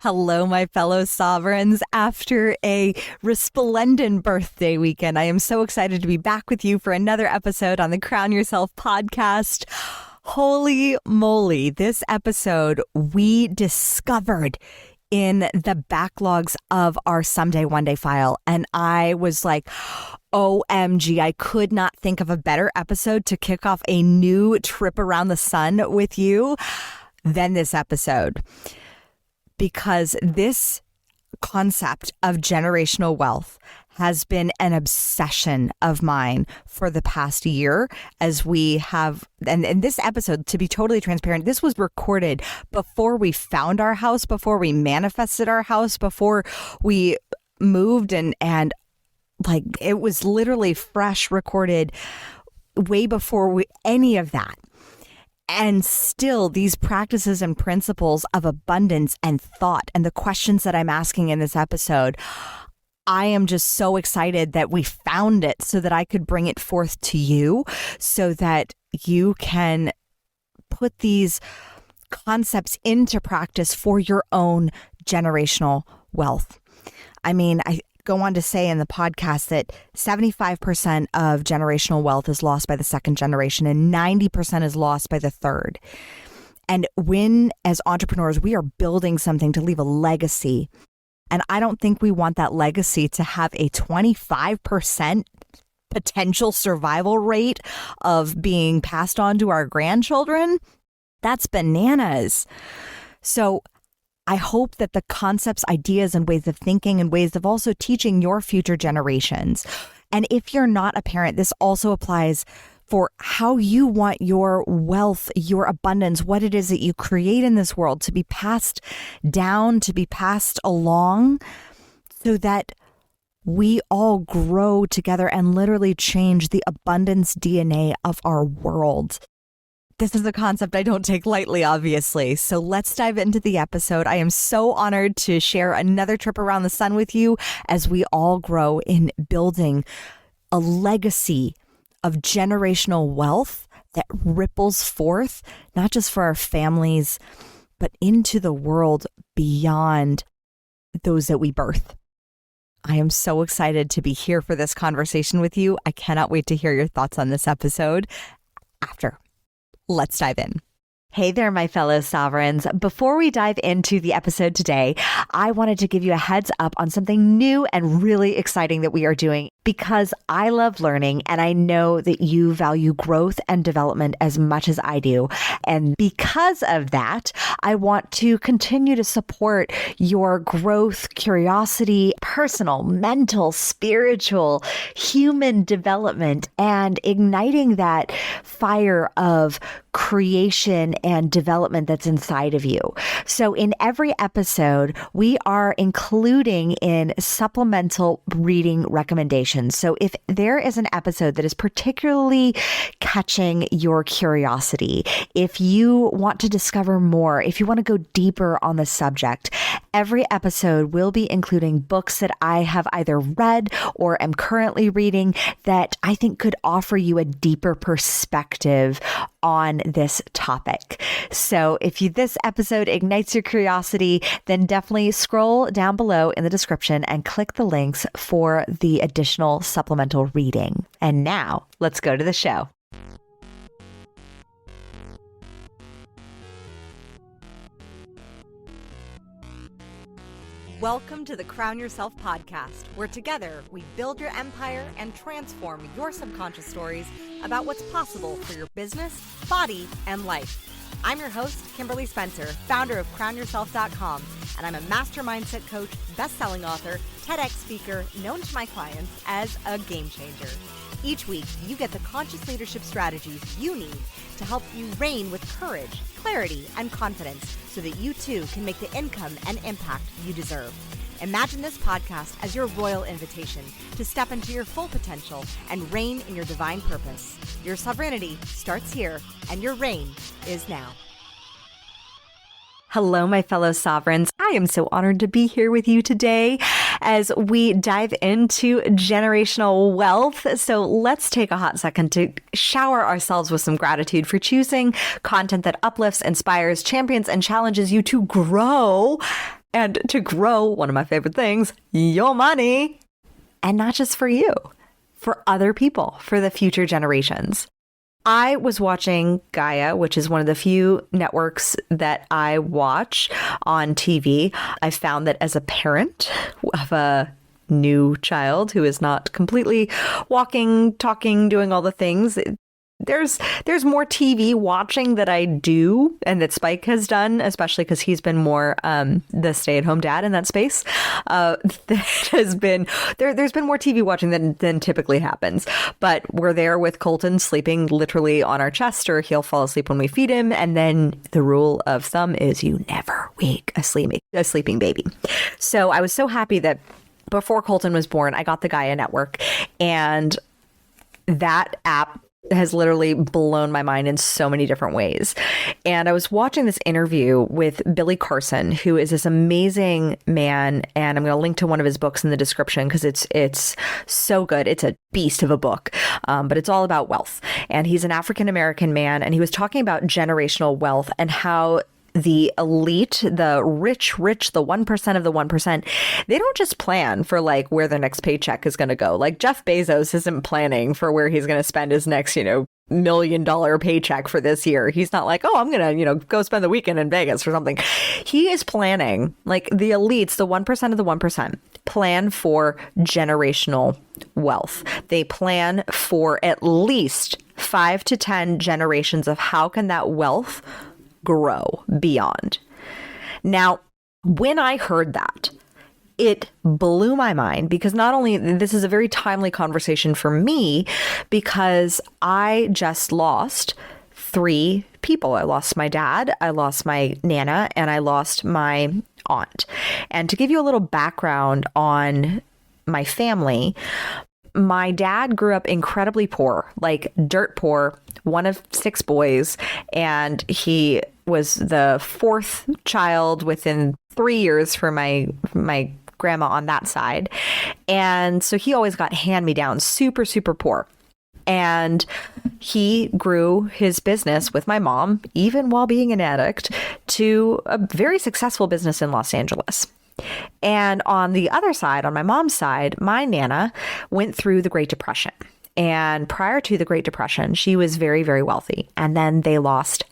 Hello, my fellow sovereigns. After a resplendent birthday weekend, I am so excited to be back with you for another episode on the Crown Yourself podcast. Holy moly, this episode we discovered in the backlogs of our Someday One Day file. And I was like, OMG, I could not think of a better episode to kick off a new trip around the sun with you than this episode. Because this concept of generational wealth has been an obsession of mine for the past year as we have, and this episode, to be totally transparent, this was recorded before we found our house, before we manifested our house, before we moved, and like it was literally fresh recorded way before any of that. And still, these practices and principles of abundance and thought and the questions that I'm asking in this episode, I am just so excited that we found it so that I could bring it forth to you so that you can put these concepts into practice for your own generational wealth. I mean, I go on to say in the podcast that 75% of generational wealth is lost by the second generation and 90% is lost by the third. And when, as entrepreneurs, we are building something to leave a legacy, and I don't think we want that legacy to have a 25% potential survival rate of being passed on to our grandchildren. That's bananas. So I hope that the concepts, ideas, and ways of thinking and ways of also teaching your future generations. And if you're not a parent, this also applies for how you want your wealth, your abundance, what it is that you create in this world to be passed down, to be passed along, so that we all grow together and literally change the abundance DNA of our world. This is a concept I don't take lightly, obviously. So let's dive into the episode. I am so honored to share another trip around the sun with you as we all grow in building a legacy of generational wealth that ripples forth, not just for our families, but into the world beyond those that we birth. I am so excited to be here for this conversation with you. I cannot wait to hear your thoughts on this episode after. Let's dive in. Hey there, my fellow sovereigns. Before we dive into the episode today, I wanted to give you a heads up on something new and really exciting that we are doing because I love learning and I know that you value growth and development as much as I do. And because of that, I want to continue to support your growth, curiosity, personal, mental, spiritual, human development, and igniting that fire of creation and development that's inside of you. So in every episode, we are including in supplemental reading recommendations. So if there is an episode that is particularly catching your curiosity, if you want to discover more, if you want to go deeper on the subject, every episode will be including books that I have either read or am currently reading that I think could offer you a deeper perspective on this topic. So if this episode ignites your curiosity, then definitely scroll down below in the description and click the links for the additional supplemental reading. And now let's go to the show. Welcome to the Crown Yourself podcast, where together we build your empire and transform your subconscious stories about what's possible for your business, body, and life. I'm your host, Kimberly Spencer, founder of CrownYourself.com, and I'm a master mindset coach, best-selling author, TEDx speaker, known to my clients as a game changer. Each week, you get the conscious leadership strategies you need to help you reign with courage, clarity, and confidence so that you too can make the income and impact you deserve. Imagine this podcast as your royal invitation to step into your full potential and reign in your divine purpose. Your sovereignty starts here, and your reign is now. Hello, my fellow sovereigns. I am so honored to be here with you today as we dive into generational wealth. So let's take a hot second to shower ourselves with some gratitude for choosing content that uplifts, inspires, champions, and challenges you to grow and to grow, one of my favorite things, your money. And not just for you, for other people, for the future generations. I was watching Gaia, which is one of the few networks that I watch on TV. I found that as a parent of a new child who is not completely walking, talking, doing all the things, there's more TV watching that I do and that Spike has done, especially because he's been more the stay-at-home dad in that space. There's been more TV watching than typically happens. But we're there with Colton sleeping literally on our chest, or he'll fall asleep when we feed him. And then the rule of thumb is you never wake a sleeping baby. So I was so happy that before Colton was born, I got the Gaia Network, and that app has literally blown my mind in so many different ways. And I was watching this interview with Billy Carson, who is this amazing man. And I'm going to link to one of his books in the description because it's so good. It's a beast of a book, but it's all about wealth. And he's an African-American man. And he was talking about generational wealth and how the elite, the rich, the 1% of the 1%, they don't just plan for like where their next paycheck is going to go. Like Jeff Bezos isn't planning for where he's going to spend his next, $1 million paycheck for this year. He's not like, oh, I'm going to, go spend the weekend in Vegas or something. He is planning, like the elites, the 1% of the 1%, plan for generational wealth. They plan for at least 5 to 10 generations of how can that wealth grow beyond. Now, when I heard that, it blew my mind because not only this is a very timely conversation for me because I just lost 3 people. I lost my dad, I lost my Nana, and I lost my aunt. And to give you a little background on my family, my dad grew up incredibly poor, like dirt poor, one of 6 boys, and he was the 4th child within 3 years for my grandma on that side. And so he always got hand-me-downs, super, super poor. And he grew his business with my mom, even while being an addict, to a very successful business in Los Angeles. And on the other side, on my mom's side, my Nana went through the Great Depression. And prior to the Great Depression, she was very, very wealthy. And then they lost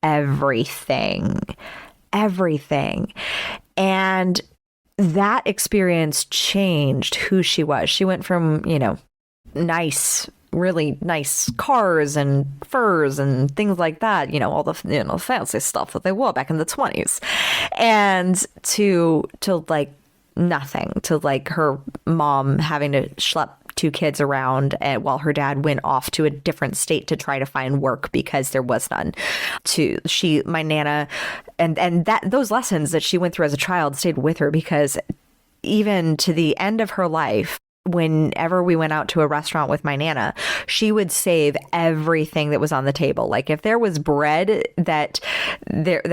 everything. And that experience changed who she was. She went from, really nice cars and furs and things like that, all the fancy stuff that they wore back in the 20s, and to like nothing, to like her mom having to schlep 2 kids around while her dad went off to a different state to try to find work because there was none. My Nana, and that those lessons that she went through as a child stayed with her because even to the end of her life, whenever we went out to a restaurant with my Nana, she would save everything that was on the table. Like if there was bread that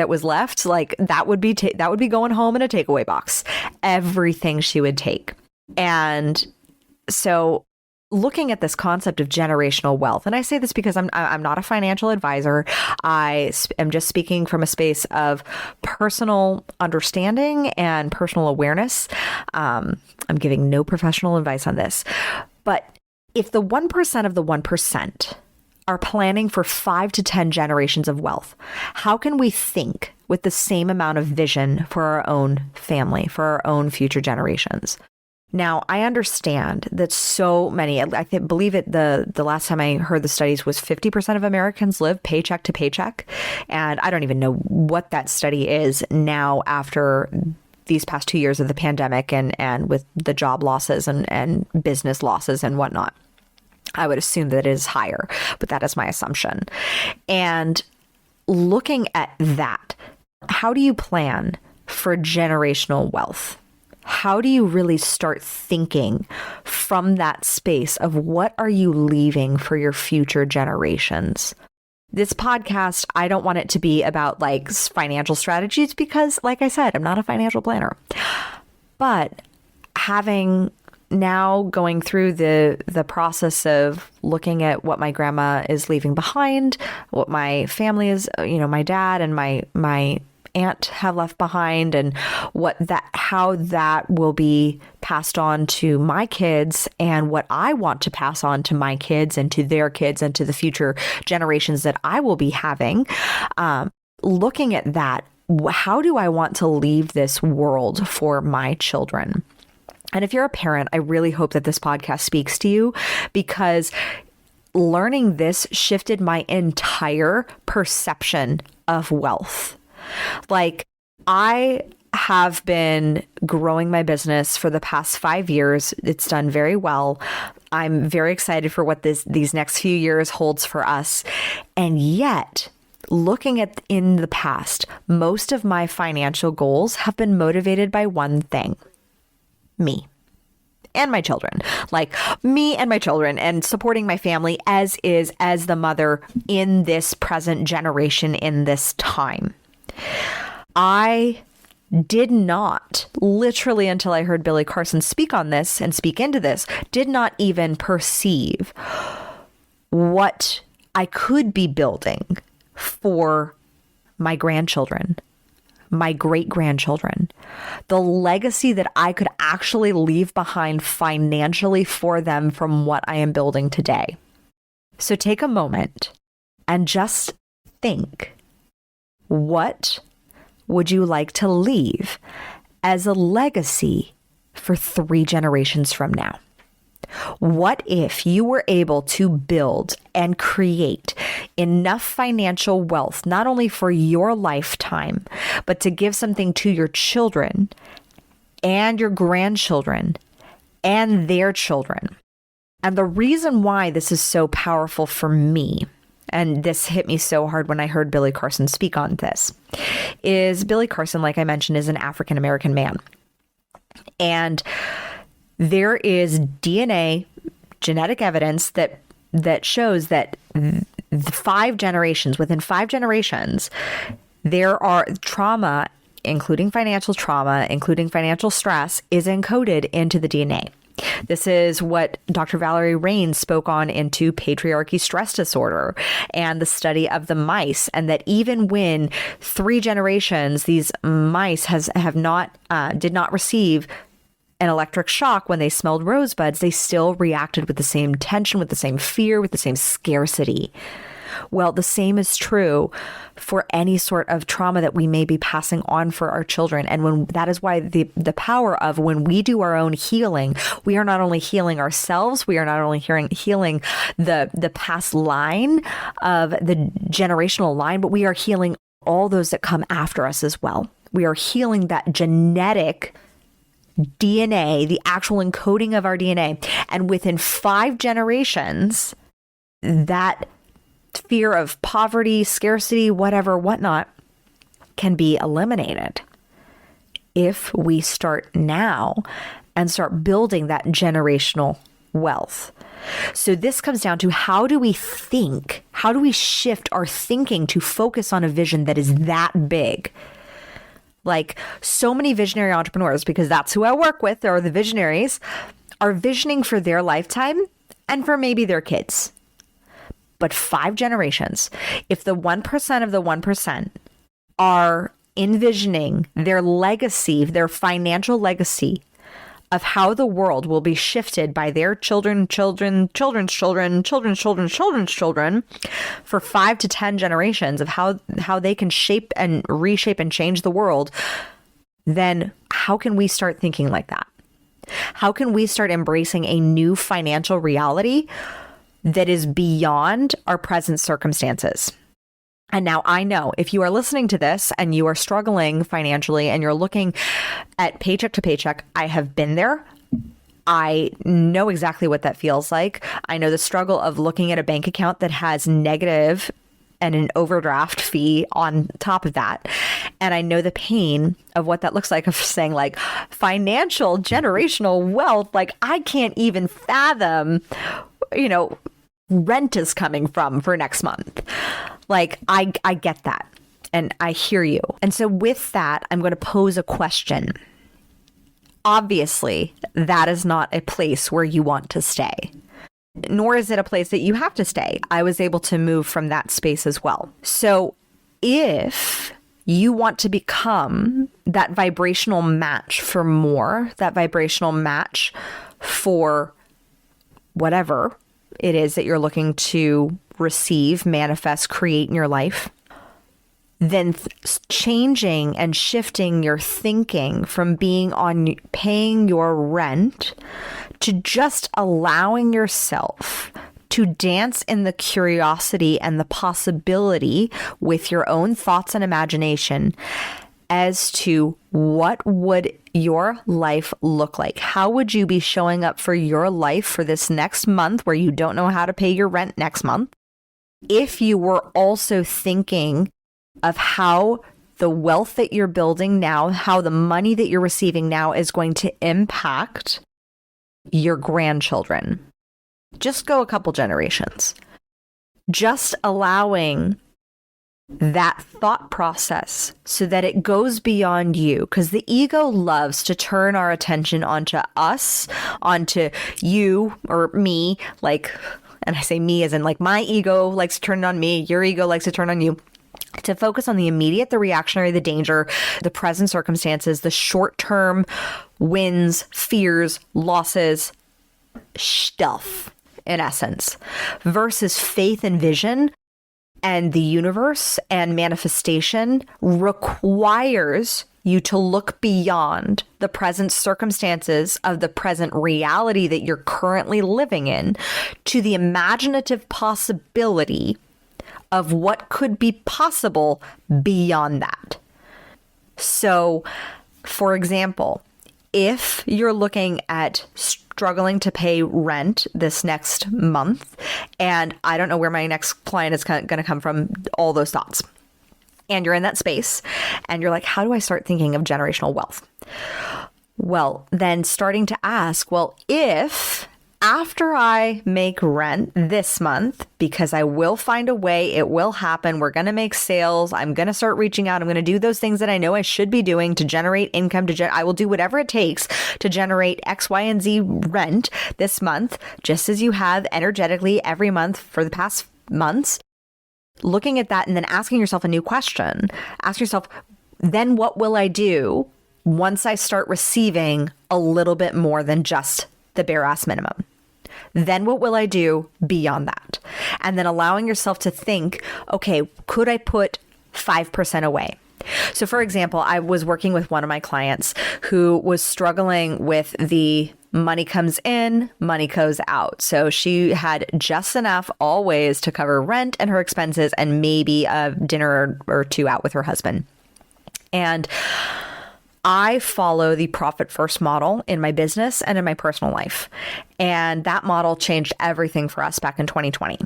was left, like that would be going home in a takeaway box. Everything she would take. And so looking at this concept of generational wealth, and I say this because I'm not a financial advisor. I am just speaking from a space of personal understanding and personal awareness. I'm giving no professional advice on this. But if the 1% of the 1% are planning for 5 to 10 generations of wealth, how can we think with the same amount of vision for our own family, for our own future generations? Now, I understand that so many, believe it, the last time I heard the studies was 50% of Americans live paycheck to paycheck. And I don't even know what that study is now after these past 2 years of the pandemic and with the job losses and business losses and whatnot. I would assume that it is higher, but that is my assumption. And looking at that, how do you plan for generational wealth? How do you really start thinking from that space of what are you leaving for your future generations? This podcast, I don't want it to be about like financial strategies because, like I said, I'm not a financial planner. But having now going through the process of looking at what my grandma is leaving behind, what my family is, my dad and my aunt have left behind, and how that will be passed on to my kids, and what I want to pass on to my kids and to their kids and to the future generations that I will be having. Looking at that, how do I want to leave this world for my children? And if you're a parent, I really hope that this podcast speaks to you, because learning this shifted my entire perception of wealth. Like, I have been growing my business for the past 5 years. It's done very well. I'm very excited for what these next few years holds for us. And yet, looking at in the past, most of my financial goals have been motivated by one thing: me and my children. Like, me and my children, and supporting my family as the mother in this present generation, in this time. I did not, literally until I heard Billy Carson speak on this and speak into this, did not even perceive what I could be building for my grandchildren, my great-grandchildren, the legacy that I could actually leave behind financially for them from what I am building today. So take a moment and just think, what would you like to leave as a legacy for 3 generations from now? What if you were able to build and create enough financial wealth, not only for your lifetime, but to give something to your children and your grandchildren and their children? And the reason why this is so powerful for me, and this hit me so hard when I heard Billy Carson speak on this, is Billy Carson, like I mentioned, is an African-American man. And there is DNA, genetic evidence that shows that within 5 generations, there are trauma, including financial trauma, including financial stress, is encoded into the DNA. This is what Dr. Valerie Rains spoke on into patriarchy stress disorder and the study of the mice, and that even when 3 generations, these mice did not receive an electric shock when they smelled rosebuds, they still reacted with the same tension, with the same fear, with the same scarcity. Well, the same is true for any sort of trauma that we may be passing on for our children. And that is why the power of when we do our own healing, we are not only healing ourselves, we are not only healing the past line of the generational line, but we are healing all those that come after us as well. We are healing that genetic DNA, the actual encoding of our DNA. And within 5 generations, that fear of poverty, scarcity, whatnot, can be eliminated if we start now and start building that generational wealth. So this comes down to, how do we think? How do we shift our thinking to focus on a vision that is that big? Like, so many visionary entrepreneurs, because that's who I work with, are the visionaries, are visioning for their lifetime and for maybe their kids. But 5 generations, if the 1% of the 1% are envisioning their legacy, their financial legacy of how the world will be shifted by their children's children for 5 to 10 generations of how they can shape and reshape and change the world, then how can we start thinking like that? How can we start embracing a new financial reality that is beyond our present circumstances? And now, I know if you are listening to this and you are struggling financially and you're looking at paycheck to paycheck, I have been there. I know exactly what that feels like. I know the struggle of looking at a bank account that has negative and an overdraft fee on top of that. And I know the pain of what that looks like, of saying, like, financial generational wealth, like, I can't even fathom, rent is coming from for next month. Like, I get that, and I hear you. And so with that, I'm going to pose a question. Obviously, that is not a place where you want to stay, nor is it a place that you have to stay. I was able to move from that space as well. So if you want to become that vibrational match for more, that vibrational match for whatever it is that you're looking to receive, manifest, create in your life, then changing and shifting your thinking from being on paying your rent to just allowing yourself to dance in the curiosity and the possibility with your own thoughts and imagination as to what would your life look like? How would you be showing up for your life for this next month where you don't know how to pay your rent next month? If you were also thinking of how the wealth that you're building now, how the money that you're receiving now is going to impact your grandchildren. Just go a couple generations. Just allowing that thought process so that it goes beyond you, because the ego loves to turn our attention onto us, onto you or me, like, and I say me as in like my ego likes to turn on me, your ego likes to turn on you, to focus on the immediate, the reactionary, the danger, the present circumstances, the short-term wins, fears, losses, stuff, in essence, versus faith and vision. And the universe and manifestation requires you to look beyond the present circumstances of the present reality that you're currently living in to the imaginative possibility of what could be possible beyond that. So, for example, if you're looking at struggling to pay rent this next month, and I don't know where my next client is going to come from, all those thoughts, and you're in that space, and you're like, how do I start thinking of generational wealth? Well, then starting to ask, well, if after I make rent this month, because I will find a way, it will happen, we're going to make sales, I'm going to start reaching out, I'm going to do those things that I know I should be doing to generate income, I will do whatever it takes to generate X, Y, and Z rent this month, just as you have energetically every month for the past months. Looking at that and then asking yourself a new question. Ask yourself, then what will I do once I start receiving a little bit more than just the bare ass minimum? Then what will I do beyond that? And then allowing yourself to think, okay, could I put 5% away? So for example, I was working with one of my clients who was struggling with the money comes in, money goes out. So she had just enough always to cover rent and her expenses and maybe a dinner or two out with her husband. And I follow the profit first model in my business and in my personal life. And that model changed everything for us back in 2020.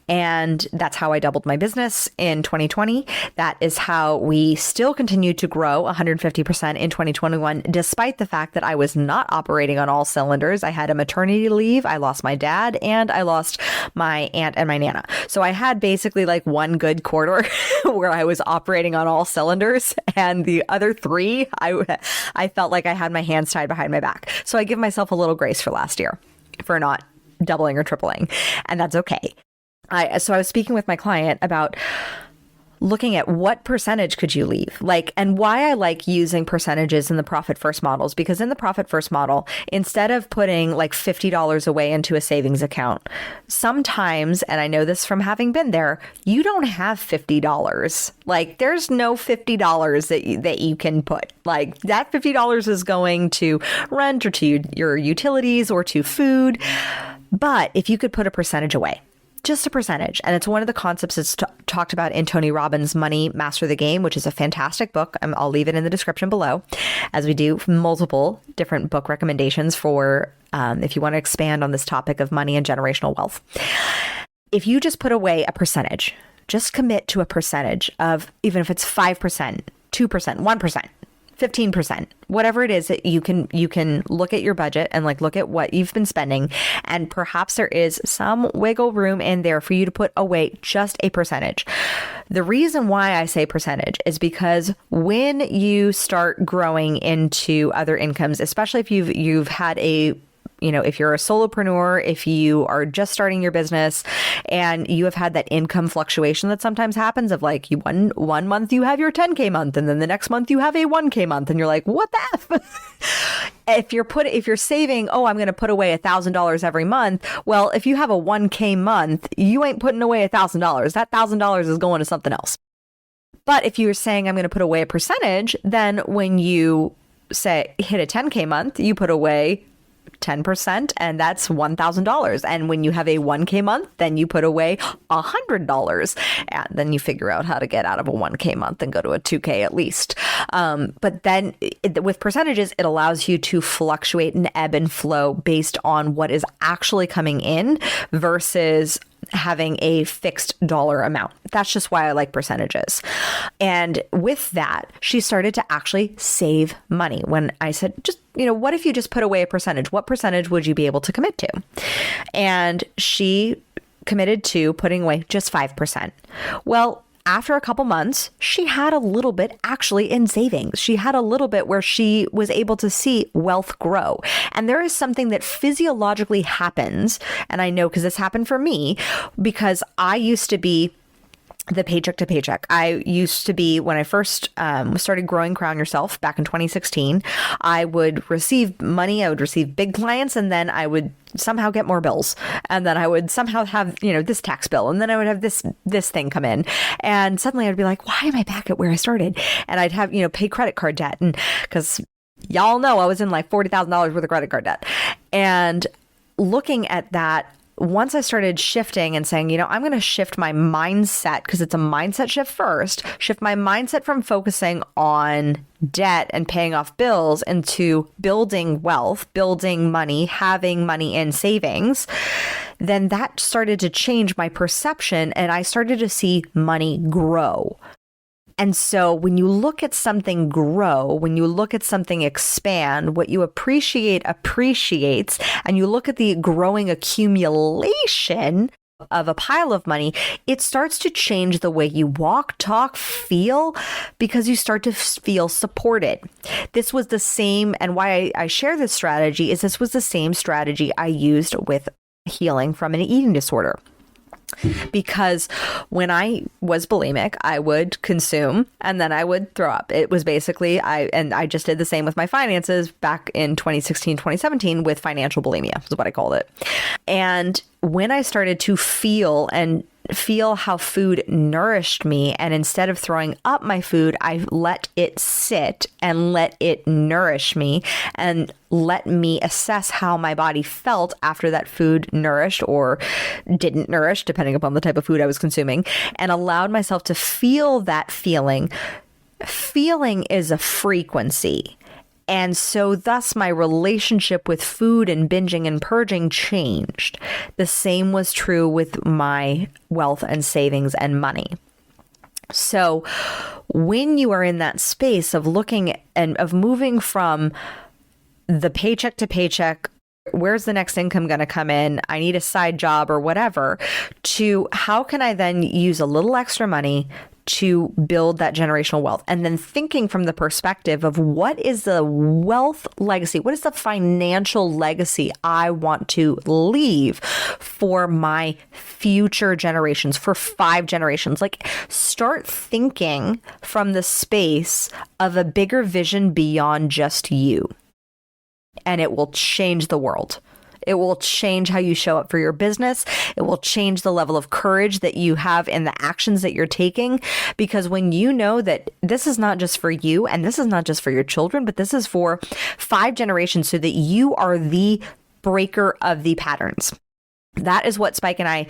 And that's how I doubled my business in 2020. That is how we still continue to grow 150% in 2021, despite the fact that I was not operating on all cylinders. I had a maternity leave, I lost my dad, and I lost my aunt and my nana. So I had basically like one good quarter where I was operating on all cylinders, and the other three, I felt like I had my hands tied behind my back. So I give myself a little grace for last year for not doubling or tripling, and that's okay. So I was speaking with my client about looking at what percentage could you leave, and why I like using percentages in the profit first models, because in the profit first model, instead of putting like $50 away into a savings account, sometimes, and I know this from having been there, you don't have $50. Like there's no $50 that you can put. Like that $50 is going to rent or to your utilities or to food. But if you could put a percentage away, just a percentage. And it's one of the concepts that's talked about in Tony Robbins' Money, Master the Game, which is a fantastic book. I'll leave it in the description below, as we do multiple different book recommendations for if you want to expand on this topic of money and generational wealth. If you just put away a percentage, just commit to a percentage of, even if it's 5%, 2%, 1%, 15%, whatever it is that you can look at your budget and look at what you've been spending, and perhaps there is some wiggle room in there for you to put away just a percentage. The reason why I say percentage is because when you start growing into other incomes, especially if you've had a if you're a solopreneur, if you are just starting your business and you have had that income fluctuation that sometimes happens of like one month you have your 10K month and then the next month you have a 1K month and you're like, what the F? If you're saving, I'm going to put away $1,000 every month. Well, if you have a 1K month, you ain't putting away $1,000. That $1,000 is going to something else. But if you're saying I'm going to put away a percentage, then when you say hit a 10K month, you put away 10%, and that's $1,000. And when you have a 1K month, then you put away $100. And then you figure out how to get out of a 1K month and go to a 2K at least. But then with percentages, it allows you to fluctuate and ebb and flow based on what is actually coming in versus having a fixed dollar amount. That's just why I like percentages. And with that, she started to actually save money. When I said, what if you just put away a percentage? What percentage would you be able to commit to? And she committed to putting away just 5%. Well, after a couple months, she had a little bit actually in savings. She had a little bit where she was able to see wealth grow. And there is something that physiologically happens. And I know because this happened for me, because I used to be the paycheck to paycheck. I used to be, when I first started growing Crown Yourself back in 2016, I would receive money, I would receive big clients, and then I would somehow get more bills. And then I would somehow have, this tax bill. And then I would have this thing come in. And suddenly I'd be like, why am I back at where I started? And I'd have, pay credit card debt. And because y'all know I was in like $40,000 worth of credit card debt. And looking at that, once I started shifting and saying, I'm going to shift my mindset, because it's a mindset shift first, shift my mindset from focusing on debt and paying off bills into building wealth, building money, having money in savings, then that started to change my perception and I started to see money grow. And so when you look at something grow, when you look at something expand, what you appreciate appreciates, and you look at the growing accumulation of a pile of money, it starts to change the way you walk, talk, feel, because you start to feel supported. This was the same, and why I share this strategy is this was the same strategy I used with healing from an eating disorder. Because when I was bulimic, I would consume and then I would throw up. It was basically, I just did the same with my finances back in 2016, 2017 with financial bulimia is what I called it. And when I started to feel how food nourished me, and instead of throwing up my food, I let it sit and let it nourish me and let me assess how my body felt after that food nourished or didn't nourish, depending upon the type of food I was consuming, and allowed myself to feel that feeling. Feeling is a frequency. And so thus my relationship with food and binging and purging changed. The same was true with my wealth and savings and money. So when you are in that space of looking and of moving from the paycheck to paycheck, where's the next income going to come in? I need a side job or whatever, to how can I then use a little extra money to build that generational wealth? And then thinking from the perspective of what is the wealth legacy? What is the financial legacy I want to leave for my future generations, for 5 generations? Like, start thinking from the space of a bigger vision beyond just you. And it will change the world. It will change how you show up for your business. It will change the level of courage that you have in the actions that you're taking. Because when you know that this is not just for you and this is not just for your children, but this is for 5 generations, so that you are the breaker of the patterns. That is what Spike and I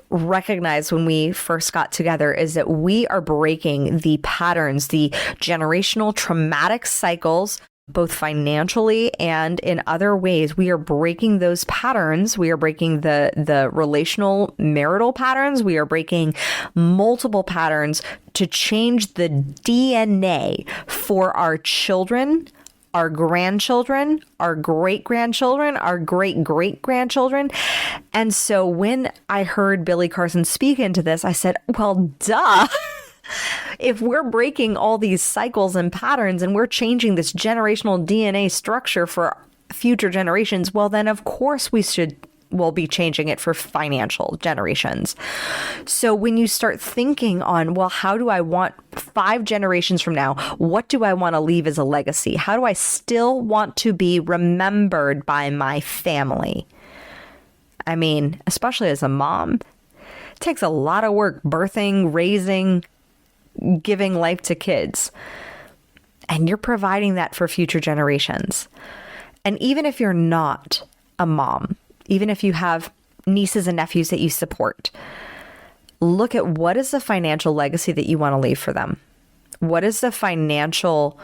recognized when we first got together, is that we are breaking the patterns, the generational traumatic cycles, both financially and in other ways. We are breaking those patterns. We are breaking the relational marital patterns. We are breaking multiple patterns to change the DNA for our children, our grandchildren, our great-grandchildren, our great-great-grandchildren. And so when I heard Billy Carson speak into this, I said, well, duh. If we're breaking all these cycles and patterns and we're changing this generational DNA structure for future generations, well, then of course we'll be changing it for financial generations. So when you start thinking on, well, how do I want 5 generations from now? What do I want to leave as a legacy? How do I still want to be remembered by my family? I mean, especially as a mom, it takes a lot of work birthing, raising, giving life to kids. And you're providing that for future generations. And even if you're not a mom, even if you have nieces and nephews that you support, look at what is the financial legacy that you want to leave for them. What is the financial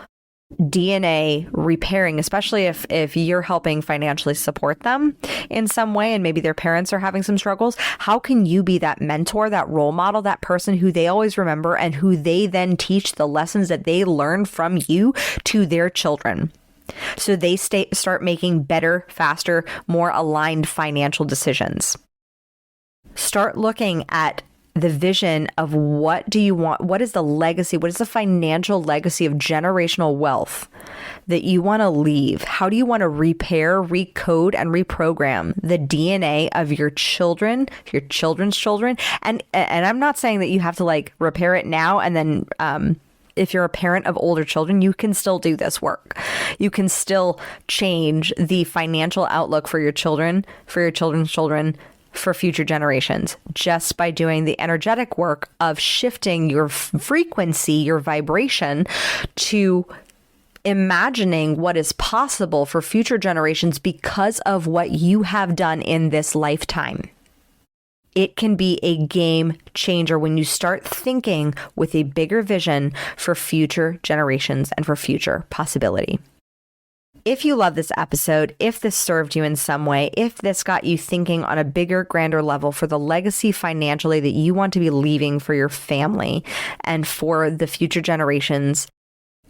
DNA repairing, especially if you're helping financially support them in some way and maybe their parents are having some struggles? How can you be that mentor, that role model, that person who they always remember and who they then teach the lessons that they learn from you to their children? So they start making better, faster, more aligned financial decisions. Start looking at the vision of what do you want? What is the legacy? What is the financial legacy of generational wealth that you want to leave? How do you want to repair, recode, and reprogram the DNA of your children, your children's children? And I'm not saying that you have to like repair it now and then if you're a parent of older children, you can still do this work. You can still change the financial outlook for your children, for your children's children, for future generations, just by doing the energetic work of shifting your frequency, your vibration, to imagining what is possible for future generations because of what you have done in this lifetime. It can be a game changer when you start thinking with a bigger vision for future generations and for future possibility. If you love this episode, if this served you in some way, if this got you thinking on a bigger, grander level for the legacy financially that you want to be leaving for your family and for the future generations,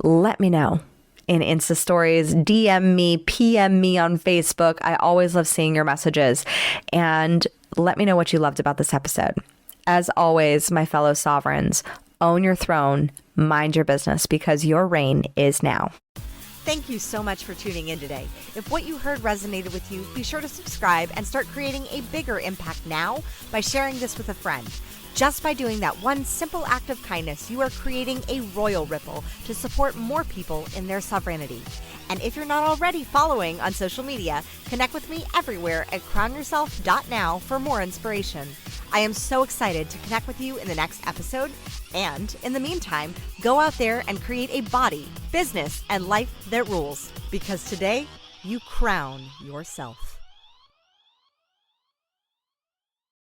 let me know. In Insta stories, DM me, PM me on Facebook. I always love seeing your messages. And let me know what you loved about this episode. As always, my fellow sovereigns, own your throne, mind your business, because your reign is now. Thank you so much for tuning in today. If what you heard resonated with you, be sure to subscribe and start creating a bigger impact now by sharing this with a friend. Just by doing that one simple act of kindness, you are creating a royal ripple to support more people in their sovereignty. And if you're not already following on social media, connect with me everywhere at crownyourself.now for more inspiration. I am so excited to connect with you in the next episode. And in the meantime, go out there and create a body, business, and life that rules. Because today, you crown yourself.